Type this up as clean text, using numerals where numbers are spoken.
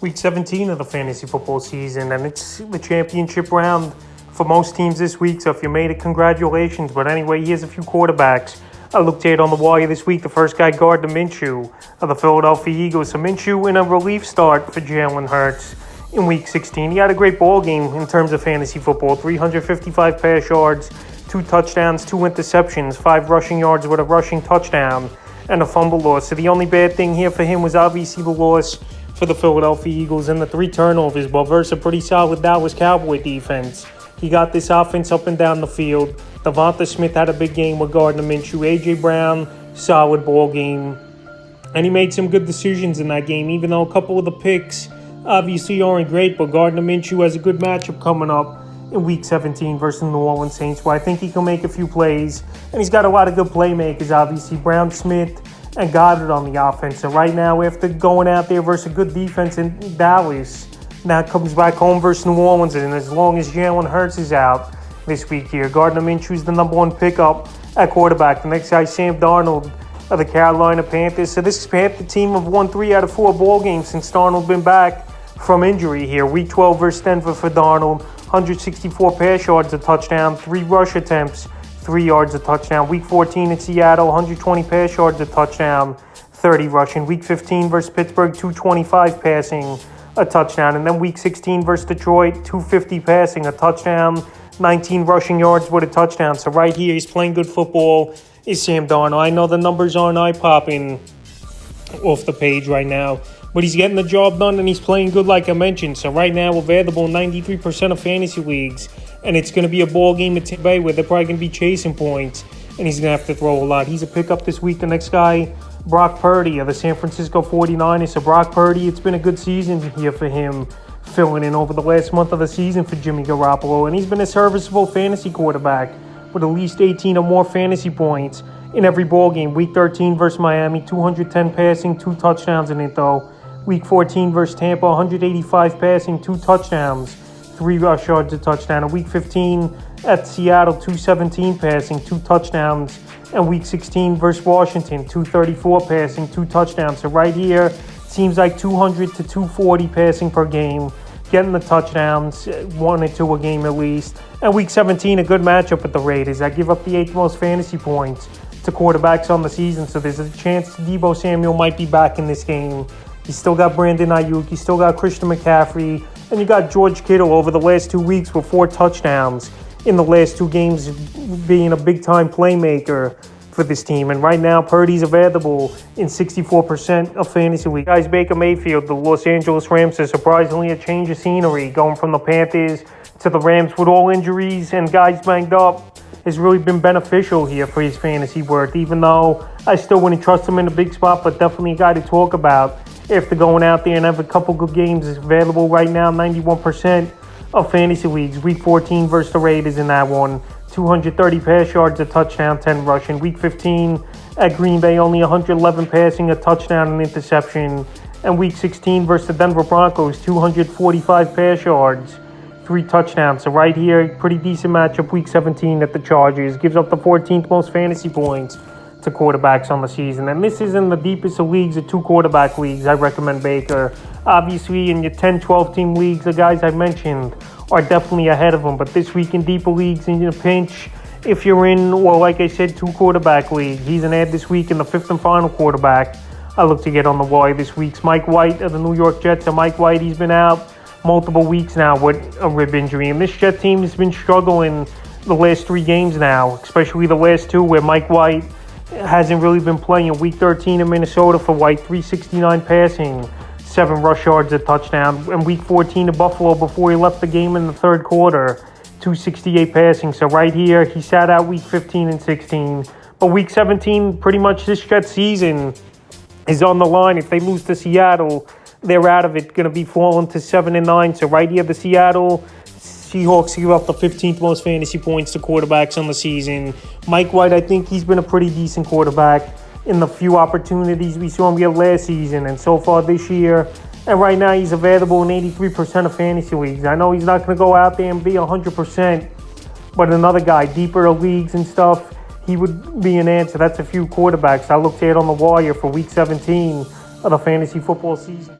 Week 17 of the fantasy football season, and it's the championship round for most teams this week, so if you made it, congratulations. But anyway, here's a few quarterbacks I looked at on the wire this week. The first guy, Gardner Minshew of the Philadelphia Eagles. So Minshew in a relief start for Jalen Hurts in Week 16. He had a great ball game in terms of fantasy football. 355 pass yards, 2 touchdowns, 2 interceptions, 5 rushing yards with a rushing touchdown, and a fumble loss. So the only bad thing here for him was obviously the loss for the Philadelphia Eagles and the 3 turnovers, but versus a pretty solid Dallas Cowboy defense. He got this offense up and down the field. Devonta Smith had a big game with Gardner Minshew. A.J. Brown, solid ball game. And he made some good decisions in that game, even though a couple of the picks obviously aren't great. But Gardner Minshew has a good matchup coming up in Week 17 versus the New Orleans Saints, where I think he can make a few plays. And he's got a lot of good playmakers, obviously. Brown, Smith, and Goddard on the offense. So right now, after going out there versus a good defense in Dallas, now comes back home versus New Orleans, and as long as Jalen Hurts is out this week here, Gardner Minshew is the number 1 pickup at quarterback. The next guy, Sam Darnold of the Carolina Panthers. So this Panther team have won 3 out of 4 ball games since Darnold been back from injury here. Week 12 versus Denver for Darnold, 164 pass yards, a touchdown, 3 rush attempts, 3 yards, a touchdown. Week 14 in Seattle, 120 pass yards, a touchdown, 30 rushing. Week 15 versus Pittsburgh, 225 passing, a touchdown. And then Week 16 versus Detroit, 250 passing, a touchdown, 19 rushing yards with a touchdown. So right here, he's playing good football, is Sam Darnold. I know the numbers aren't eye-popping off the page right now, but he's getting the job done and he's playing good like I mentioned. So right now, available in 93% of fantasy leagues, and it's going to be a ball game at Tampa Bay where they're probably going to be chasing points, and he's going to have to throw a lot. He's a pickup this week. The next guy, Brock Purdy of the San Francisco 49ers. So Brock Purdy, it's been a good season here for him, filling in over the last month of the season for Jimmy Garoppolo, and he's been a serviceable fantasy quarterback with at least 18 or more fantasy points in every ball game. Week 13 versus Miami, 210 passing, 2 touchdowns in it though. Week 14 versus Tampa, 185 passing, 2 touchdowns, 3 rush yards, a touchdown. And Week 15 at Seattle, 217 passing, 2 touchdowns. And Week 16 versus Washington, 234 passing, 2 touchdowns. So right here, seems like 200 to 240 passing per game, getting the touchdowns, 1 or 2 a game at least. And Week 17, a good matchup with the Raiders. I give up the 8th most fantasy points to quarterbacks on the season, so there's a chance Deebo Samuel might be back in this game. You still got Brandon Ayuk, you still got Christian McCaffrey, and you got George Kittle over the last 2 weeks with 4 touchdowns in the last 2 games, being a big-time playmaker for this team. And right now, Purdy's available in 64% of fantasy league. Guys, Baker Mayfield, the Los Angeles Rams, is surprisingly a change of scenery, going from the Panthers to the Rams with all injuries and guys banged up has really been beneficial here for his fantasy worth, even though I still wouldn't trust him in a big spot, but definitely a guy to talk about after going out there and have a couple good games. Is available right now, 91% of fantasy leagues. Week 14 versus the Raiders in that one, 230 pass yards, a touchdown, 10 rushing. Week 15 at Green Bay, only 111 passing, a touchdown, and interception. And Week 16 versus the Denver Broncos, 245 pass yards, 3 touchdowns. So right here, pretty decent matchup. Week 17 at the Chargers. Gives up the 14th most fantasy points to quarterbacks on the season. And this is in the deepest of leagues, the 2 quarterback leagues. I recommend Baker. Obviously, in your 10, 12-team leagues, the guys I mentioned are definitely ahead of him. But this week in deeper leagues, in your pinch, if you're in, well, like I said, 2 quarterback league, he's an ad this week in the 5th and final quarterback I look to get on the wire this week's Mike White of the New York Jets. And Mike White, he's been out multiple weeks now with a rib injury. And this Jet team has been struggling the last 3 games now, especially the last 2 where Mike White hasn't really been playing. Week 13 in Minnesota for White, 369 passing, 7 rush yards, a touchdown. And Week 14 in Buffalo before he left the game in the 3rd quarter, 268 passing. So right here, he sat out Week 15 and 16. But Week 17, pretty much this Jet season is on the line. If they lose to Seattle, they're out of it, going to be falling to 7-9. So right here, the Seattle Seahawks give up the 15th most fantasy points to quarterbacks on the season. Mike White, I think he's been a pretty decent quarterback in the few opportunities we saw him get last season and so far this year. And right now, he's available in 83% of fantasy leagues. I know he's not going to go out there and be 100%, but another guy, deeper leagues and stuff, he would be an answer. That's a few quarterbacks I looked at on the wire for Week 17 of the fantasy football season.